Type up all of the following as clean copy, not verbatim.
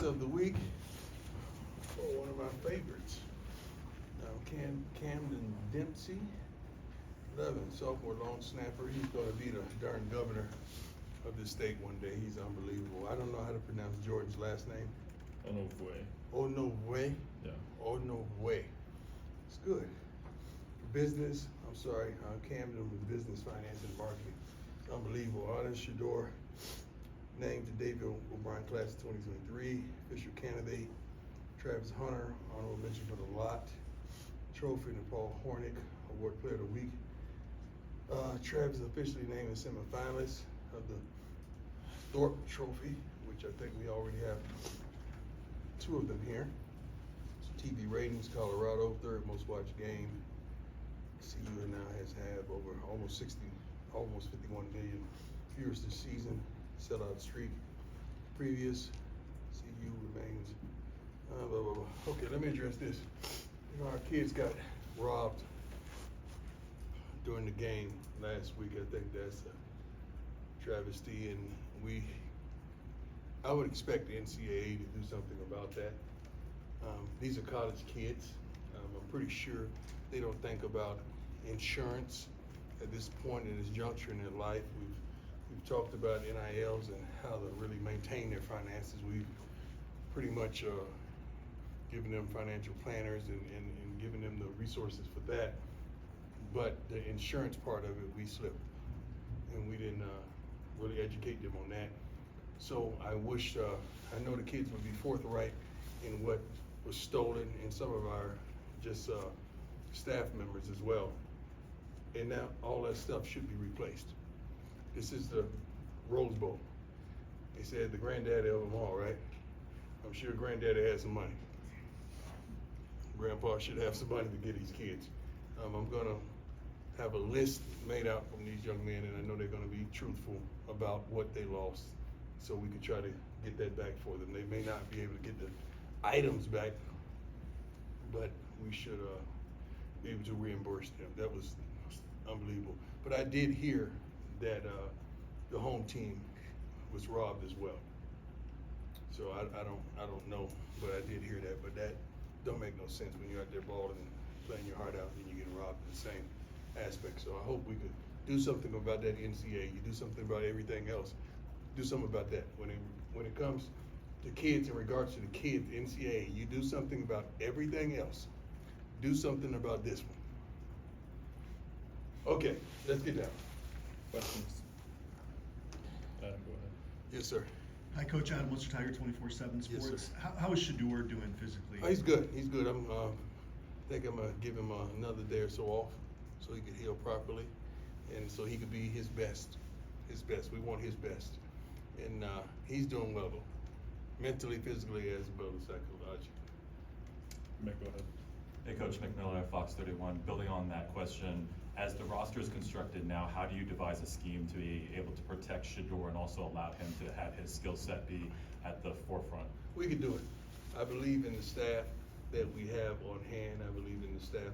Offense of the week for one of my favorites. Camden Dempsey, 11, sophomore long snapper. He's going to be the darn governor of this state one day. He's unbelievable. I don't know how to pronounce Jordan's last name. Onowue. Yeah. Onowue. It's good. For business, Camden with business, finance, and marketing. It's unbelievable. Honor Shador, named to David O'Brien class of 2023. Official candidate, Travis Hunter, honorable mention for the lot. Trophy to Paul Hornick, award player of the week. Travis officially named a semifinalist of the Thorpe Trophy, which I think we already have two of them here. TV ratings, Colorado, third most watched game. CU now has over almost 51 million viewers this season. Sellout streak. Previous CU remains. Blah, blah, blah. Okay, let me address this. You know, our kids got robbed during the game last week. I think that's a travesty, and I would expect the NCAA to do something about that. These are college kids. I'm pretty sure they don't think about insurance at this point in this juncture in their life. We've talked about NILs and how to really maintain their finances. We've pretty much given them financial planners and giving them the resources for that. But the insurance part of it, we slipped, and we didn't really educate them on that. So I wish, I know the kids would be forthright in what was stolen, and some of our staff members as well. And now all that stuff should be replaced. This is the Rose Bowl. They said the granddaddy of them all, right? I'm sure granddaddy has some money. Grandpa should have some money to get these kids. I'm gonna have a list made out from these young men, and I know they're gonna be truthful about what they lost, so we can try to get that back for them. They may not be able to get the items back, but we should be able to reimburse them. That was unbelievable. But I did hear that the home team was robbed as well. So I don't know, but I did hear that. But that don't make no sense when you're out there balling and playing your heart out and you get robbed in the same aspect. So I hope we could do something about that NCAA. You do something about everything else. Do something about that. When it comes to kids, in regards to the kids, NCAA, you do something about everything else. Do something about this one. Okay, let's get down. Questions? Adam, go ahead. Yes, sir. Hi, Coach Adam, Worcester Tiger 24/7 Sports. Yes, sir. How is Shador doing physically? Oh, he's good. He's good. I think I'm gonna give him another day or so off, so he can heal properly, and so he could be his best. His best. We want his best, and he's doing well, mentally, physically, as well as psychologically. Mick, go ahead. Hey, Coach Mick Miller, Fox 31. Building on that question, as the roster is constructed now, how do you devise a scheme to be able to protect Shador and also allow him to have his skill set be at the forefront? We can do it. I believe in the staff that we have on hand. I believe in the staff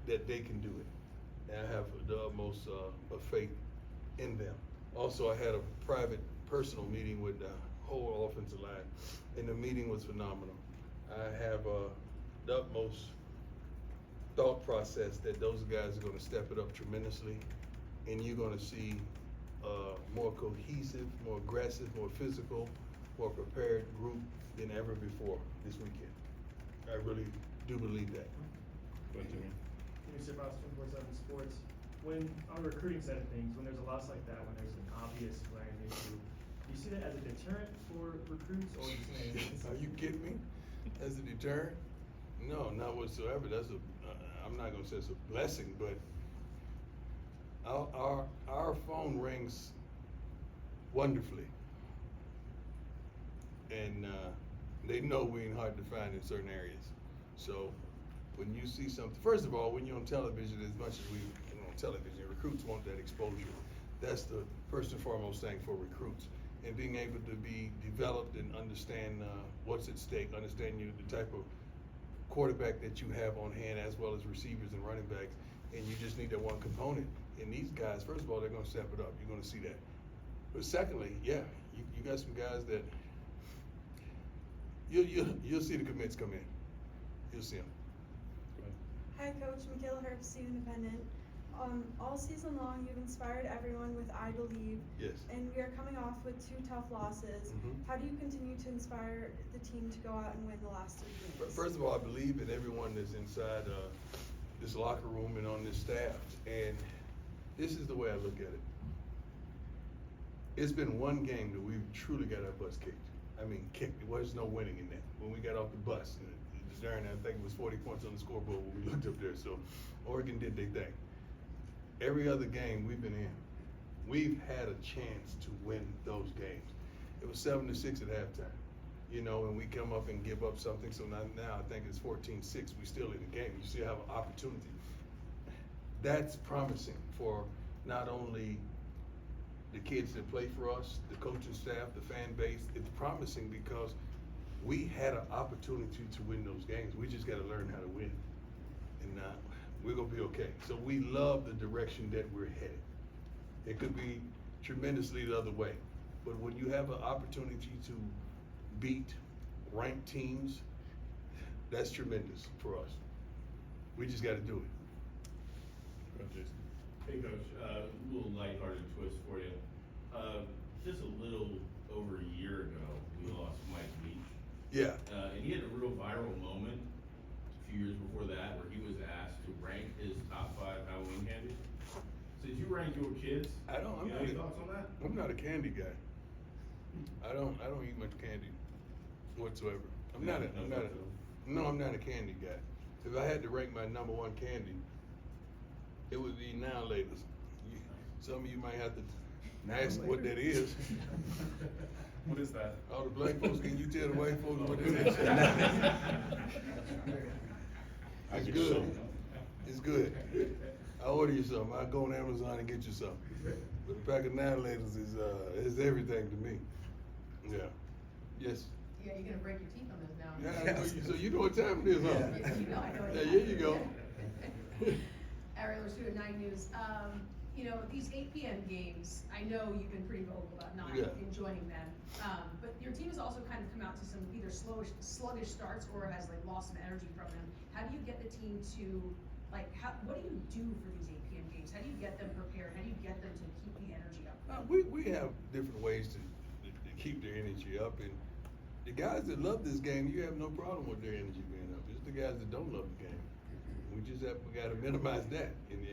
that they can do it. And I have the utmost of faith in them. Also, I had a private, personal meeting with the whole offensive line, and the meeting was phenomenal. I have the utmost thought process that those guys are going to step it up tremendously, and you're going to see more cohesive, more aggressive, more physical, more prepared group than ever before this weekend. I really do believe that. Go ahead, Jimmy. Mr. Fox 24/7 Sports. When on the recruiting side of things, when there's a loss like that, when there's an obvious glaring issue, do you see that as a deterrent for recruits, or just Are you kidding me? As a deterrent? No, not whatsoever. I'm not gonna say it's a blessing, but our phone rings wonderfully, and they know we ain't hard to find in certain areas. So when you see something, first of all, when you're on television, as much as we on television, recruits want that exposure. That's the first and foremost thing for recruits. And being able to be developed and understand what's at stake, understand the type of quarterback that you have on hand, as well as receivers and running backs, and you just need that one component. And these guys, first of all, they're going to step it up. You're going to see that. But secondly, yeah, you got some guys that You'll see the commits come in. You'll see them. Go ahead. Hi, Coach. Michaela Herbst, Student Independent. All season long, you've inspired everyone with I Believe. Yes. And we are coming off with 2 tough losses. Mhm. How do you continue to inspire the team to go out and win the last 3 games? First of all, I believe in everyone that's inside this locker room and on this staff. And this is the way I look at it. It's been one game that we've truly got our butts kicked. I mean, kicked. There was no winning in that. When we got off the bus, it was during, I think it was 40 points on the scoreboard when we looked up there. So Oregon did their thing. Every other game we've been in, we've had a chance to win those games. It was 7-6 at halftime, you know, and we come up and give up something. So now I think it's 14-6. We still in the game. You still have an opportunity. That's promising for not only the kids that play for us, the coaching staff, the fan base. It's promising because we had an opportunity to win those games. We just got to learn how to win, and we're gonna be okay. So we love the direction that we're headed. It could be tremendously the other way, but when you have an opportunity to beat ranked teams, that's tremendous for us. We just got to do it. Go ahead, Jason. Hey, Coach, a little lighthearted twist for you. Just a little over a year ago, we lost Mike Leach. Yeah. And he had a real viral moment a few years before that where he was asked to rank his top 5 Halloween candies. So did you rank your kids? I don't. You have any thoughts on that? I'm not a candy guy. I don't eat much candy whatsoever. I'm not a candy guy. If I had to rank my number 1 candy, it would be Now Laters. Some of you might have to ask what that is. What is that? All the black folks, can you tell the white folks what that is? It's good. It's good. I'll order you some. I'll go on Amazon and get you some. But a pack of Now Laters is everything to me. Yeah. Yes. Yeah, you're gonna break your teeth on those now. Yeah, I know you, so you know what time it is, huh? Yes, you know, I know what Yeah, time here it you is. go. Ariel Studio 9 News. You know, these 8 p.m. games, I know you've been pretty vocal about not Yeah. enjoying them. But your team has also kind of come out to some either sluggish starts or has like lost some energy from them. How do you get the team to, like, what do you do for these 8 p.m. games? How do you get them prepared? How do you get them to keep the energy up? We have different ways to keep their energy up, and the guys that love this game, you have no problem with their energy being up. It's the guys that don't love the game. We got to minimize that and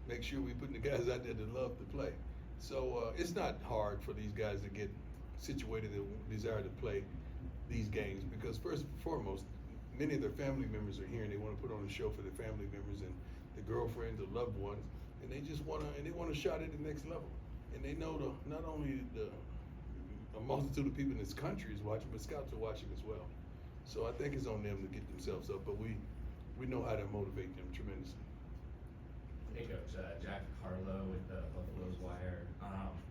make sure we put the guys out there that love to play. So it's not hard for these guys to get situated and desire to play these games because first and foremost, many of their family members are here and they want to put on a show for their family members and the girlfriends or loved ones, and they just want a shot at the next level. And they know not only a multitude of people in this country is watching, but scouts are watching as well. So I think it's on them to get themselves up, but we know how to motivate them tremendously. Hey Coach, Jack Carlo with the Buffalo's Wire.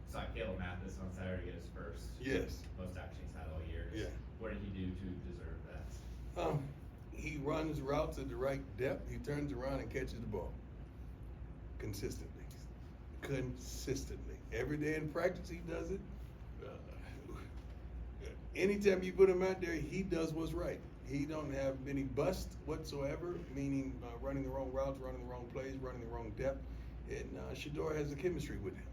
Saw Caleb Mathis on Saturday get his first. Yes. Most action he's had all year. Yeah. What did he do to deserve that? He runs routes at the right depth. He turns around and catches the ball consistently. Every day in practice, he does it. Anytime you put him out there, he does what's right. He don't have many busts whatsoever, meaning running the wrong routes, running the wrong plays, running the wrong depth. And Shador has a chemistry with him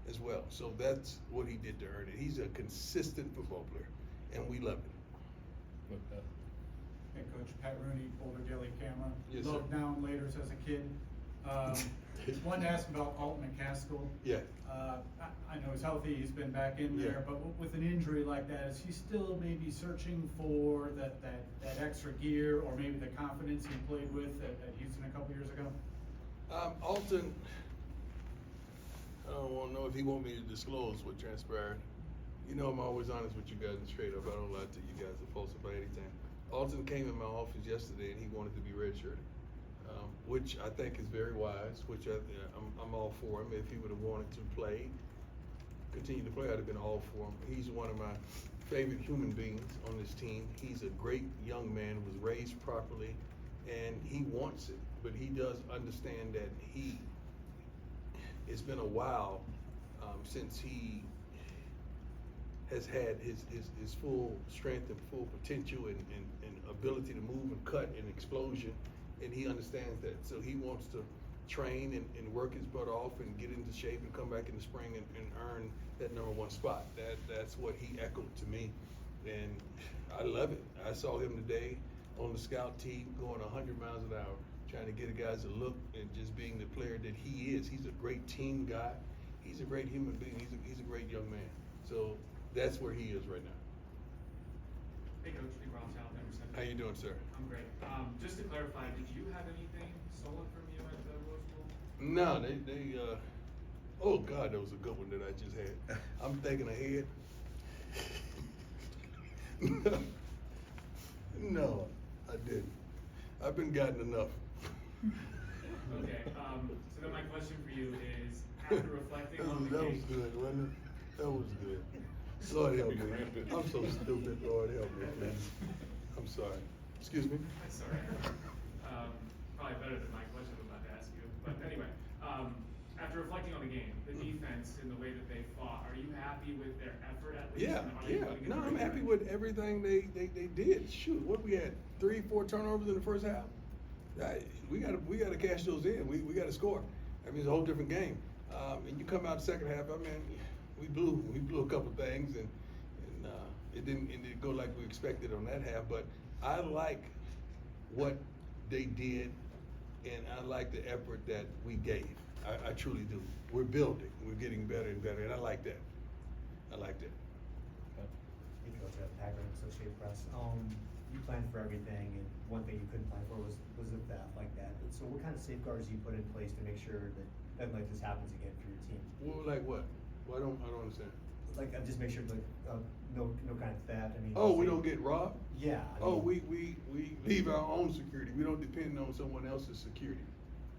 as well. So that's what he did to earn it. He's a consistent football player, and we love it. Look at that. Hey, Coach, Pat Rooney, Boulder Daily Camera. Yes, Loved sir. Now and Laters as a kid. Wanted to ask about Alton McCaskill. Yeah. I know he's healthy, he's been back in there, Yeah. but with an injury like that, is he still maybe searching for that extra gear or maybe the confidence he played with at Houston a couple years ago? Alton, I don't want to know if he want me to disclose what transpired. You know I'm always honest with you guys and straight up. I don't lie to you guys or false about anything. Alton came in my office yesterday and he wanted to be redshirted, which I think is very wise, which I'm all for him. If he would have wanted to continue to play, I'd have been all for him. He's one of my favorite human beings on this team. He's a great young man, was raised properly, and he wants it. But he does understand that it's been a while since he has had his full strength and full potential and ability to move and cut and explosion, and he understands that. So he wants to train and work his butt off and get into shape and come back in the spring and earn that #1 spot. That's what he echoed to me, and I love it. I saw him today on the scout team going 100 miles an hour, trying to get guys to look and just being the player that he is. He's a great team guy. He's a great human being. He's a great young man. So that's where he is right now. Hey Coach, Nick Ross, Alabama. How you doing, sir? I'm great. Just to clarify, did you have anything stolen from you at the Rose Bowl? No, they oh God, that was a good one that I just had. I'm thinking ahead. No, I didn't. I've been gotten enough. Okay, so then my question for you is, after reflecting on the that was game. good, wasn't it? That was good. Lord help me. I'm so stupid, Lord help me, please. I'm sorry. Excuse me? That's all right. Probably better than my question I'm about to ask you. But anyway, after reflecting on the game, the defense and the way that they fought, are you happy with their effort at least? Yeah, And are they yeah. putting in No, the I'm right happy direction? with everything they did. Shoot, what we had 3-4 turnovers in the first half. We gotta cash those in. We gotta score. I mean, it's a whole different game. And you come out the second half. I mean, we blew a couple things, and it didn't go like we expected on that half. But I like what they did, and I like the effort that we gave. I truly do. We're building. We're getting better and better, and I like that. I like that. Hey Coach, Packard, Associated Press. You planned for everything, and one thing you couldn't plan for was a theft like that. So what kind of safeguards do you put in place to make sure that nothing like this happens again for your team? Well, like what? Well, I don't understand. Like, just make sure like no kind of theft. I mean. Oh, we say- don't get robbed? Yeah. I Oh, mean- we leave our own security. We don't depend on someone else's security.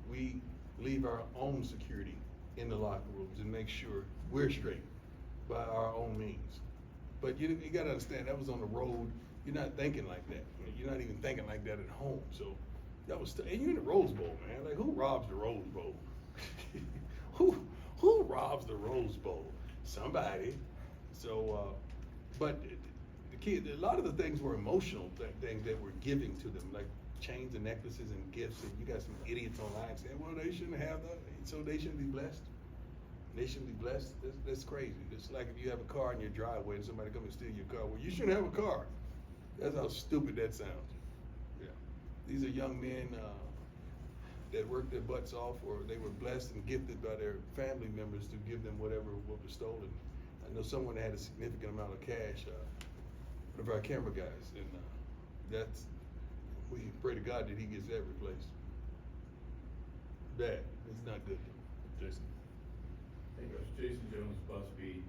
We leave our own security in the locker rooms and make sure we're straight by our own means. But you gotta understand, that was on the road. You're not thinking like that. I mean, you're not even thinking like that at home. So that was, and you're in the Rose Bowl, man. Like, who robs the Rose Bowl? Who robs the Rose Bowl? Somebody. So, but the kid, a lot of the things were emotional things that we're giving to them, like chains and necklaces and gifts. And you got some idiots online saying, well, they shouldn't have that, so they shouldn't be blessed. They shouldn't be blessed. That's crazy. It's like if you have a car in your driveway and somebody come and steal your car. Well, you shouldn't have a car. That's how stupid that sounds. Yeah. These are young men that worked their butts off, or they were blessed and gifted by their family members to give them what was stolen. I know someone had a significant amount of cash, one of our camera guys, and we pray to God that he gets that replaced. Bad. It's not good. Jason. Hey Coach, Jason Jones, BuzzFeed.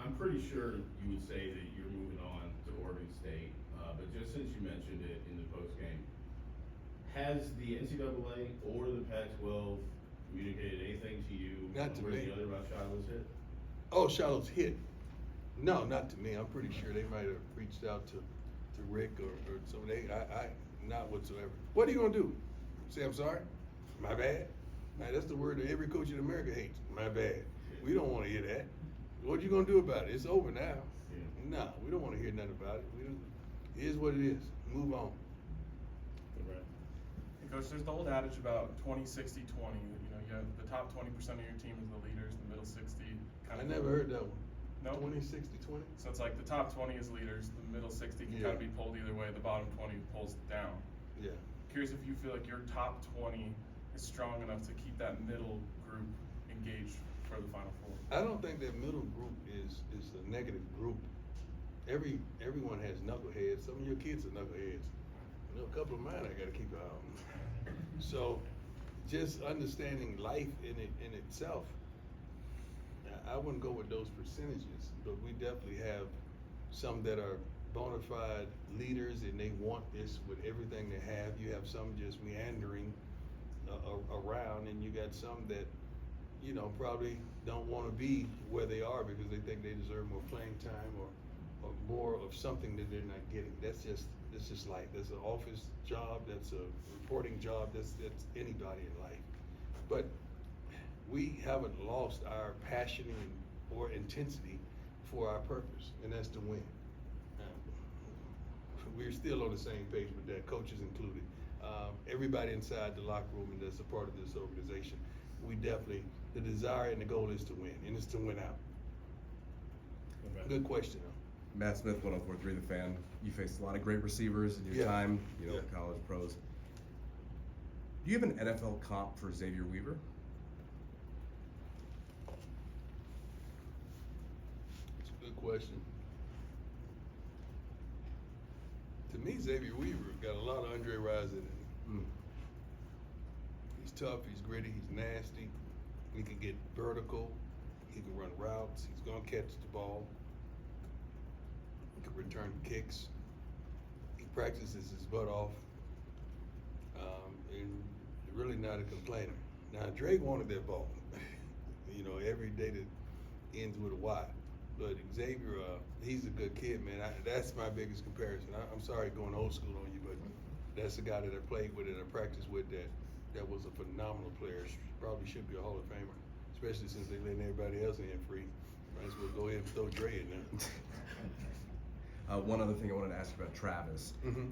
I'm pretty sure you would say that you're moving on to Oregon State, but just since you mentioned it in the postgame, has the NCAA or the Pac-12 communicated anything to you Not to one way or me. the other about Shiloh's hit? Oh, Charlotte's hit. No, not to me. I'm pretty sure they might have reached out to Rick or somebody. I not whatsoever. What are you gonna do? Say I'm sorry? My bad? Man, that's the word that every coach in America hates. My bad. We don't want to hear that. What you gonna do about it? It's over now. Yeah. No, we don't want to hear nothing about it. It is what it is. Move on. Right. Hey Coach, there's the old adage about 20-60-20. You know, you have the top 20% of your team is the leaders, the middle 60 kind I of. never heard that one. No? 20-60-20? So it's like the top 20 is leaders, the middle 60 can Yeah. kind of be pulled either way, the bottom 20 pulls down. Yeah. Curious if you feel like your top 20 is strong enough to keep that middle group engaged for the Final Four. I don't think that middle group is a negative group. Everyone has knuckleheads. Some of your kids are knuckleheads. You know, a couple of mine I gotta keep an eye on. So just understanding life in itself, I wouldn't go with those percentages, but we definitely have some that are bona fide leaders and they want this with everything they have. You have some just meandering around, and you got some that, you know, probably don't want to be where they are because they think they deserve more playing time or more of something that they're not getting. That's just life. That's an office job. That's a reporting job. That's anybody in life. But we haven't lost our passion or intensity for our purpose, and that's to win. We're still on the same page with that, coaches included. Everybody inside the locker room and that's a part of this organization, we definitely, the desire and the goal is to win, and it's to win out. Good question, though. Matt Smith, 104.3 The Fan. You faced a lot of great receivers in your time, college pros. Do you have an NFL comp for Xavier Weaver? It's a good question. To me, Xavier Weaver got a lot of Andre Rison in him. He's tough, he's gritty, he's nasty. He can get vertical. He can run routes. He's gonna catch the ball. He can return kicks. He practices his butt off. And really not a complainer. Now, Drake wanted that ball. Every day that ends with a Y. But Xavier, he's a good kid, man. That's my biggest comparison. I'm sorry going old school on you, but that's the guy that I played with and I practiced with that was a phenomenal player. Probably should be a Hall of Famer, especially since they letting everybody else in free. Might as well go ahead and throw Dre in there. One other thing I wanted to ask you about Travis. Mm-hmm.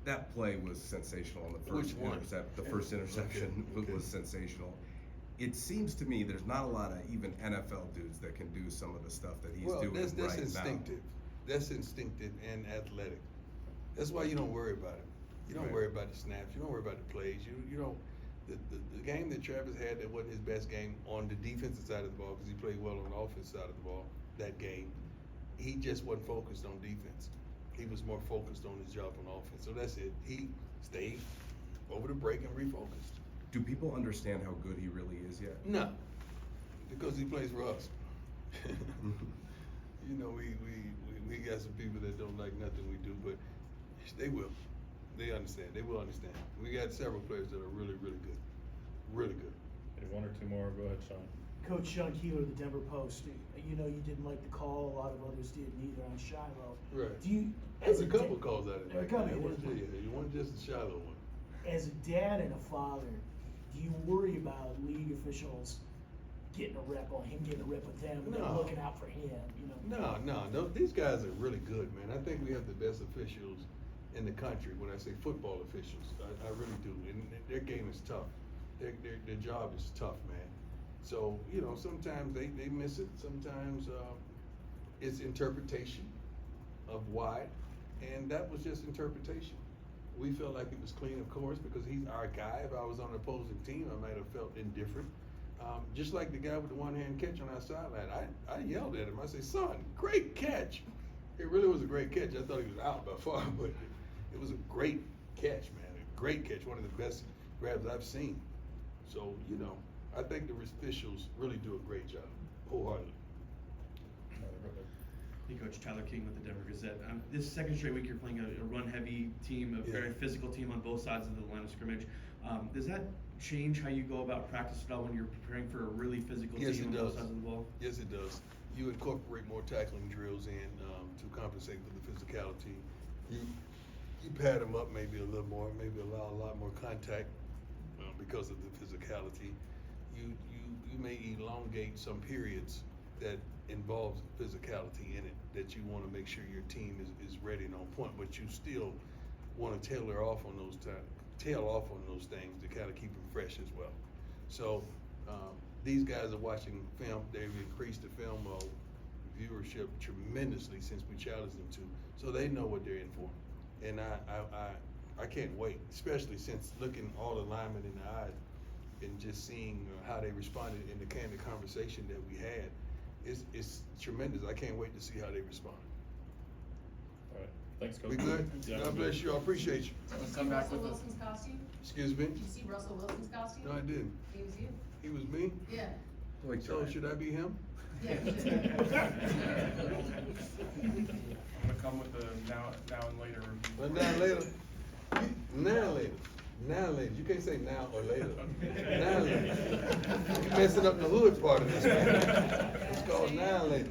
That play was sensational on the first Which one? The first interception Okay. was sensational. It seems to me there's not a lot of even NFL dudes that can do some of the stuff that he's doing that's right instinctive. That's instinctive and athletic. That's why you don't worry about it. You don't Right. worry about the snaps. You don't worry about the plays. You don't. The game that Travis had that wasn't his best game on the defensive side of the ball because he played well on the offensive side of the ball. That game, he just wasn't focused on defense. He was more focused on his job on offense. So that's it. He stayed over the break and refocused. Do people understand how good he really is yet? No, because he plays for us. We got some people that don't like nothing we do, but they will. They understand. They will understand. We got several players that are really, really good. Really good. Maybe one or two more. Go ahead, Sean. Coach Sean Keeler of the Denver Post. You didn't like the call. A lot of others didn't either on Shiloh. Right. Do you? There's a couple calls out of There it. are a couple. You want just the shallow one. As a dad and a father, do you worry about league officials getting a rep on him, getting a rep with them, and then No. looking out for him? No. These guys are really good, man. I think we have the best officials in the country. When I say football officials, I really do. And their game is tough. Their job is tough, man. So sometimes they miss it. Sometimes it's interpretation of why, and that was just interpretation. We felt like it was clean, of course, because he's our guy. If I was on the opposing team, I might have felt indifferent. Just like the guy with the one-hand catch on our sideline, I yelled at him. I said, "Son, great catch!" It really was a great catch. I thought he was out by far, but it was a great catch, man. A great catch, one of the best grabs I've seen. So I think the officials really do a great job, wholeheartedly. Hey, Coach, Tyler King with the Denver Gazette. This second straight week, you're playing a run-heavy team, a very physical team on both sides of the line of scrimmage. Does that change how you go about practice at all when you're preparing for a really physical Yes, team it on does. both sides of the ball? Yes, it does. You incorporate more tackling drills in to compensate for the physicality. You pad them up maybe a little more, maybe allow a lot more contact because of the physicality. You may elongate some periods that involves physicality in it that you want to make sure your team is ready and on point, but you still want to tail off on those things to kind of keep them fresh as well. So these guys are watching film. They've increased the film viewership tremendously since we challenged them to, so they know what they're in for. And I can't wait, especially since looking all the linemen in the eye and just seeing how they responded in the candid conversation that we had. It's tremendous. I can't wait to see how they respond. All right. Thanks, Coach. We good? Yeah, God we're bless you. I appreciate you. Did you see Come back Russell with Wilson's costume? Excuse me? Did you see Russell Wilson's costume? No, I didn't. He was you. He was me? Yeah. So should I be him? Yeah. I'm gonna come with the now and later review. Well, now later. You can't say now or later. Now later. You're messing up the hood part of this, man. It's called now later.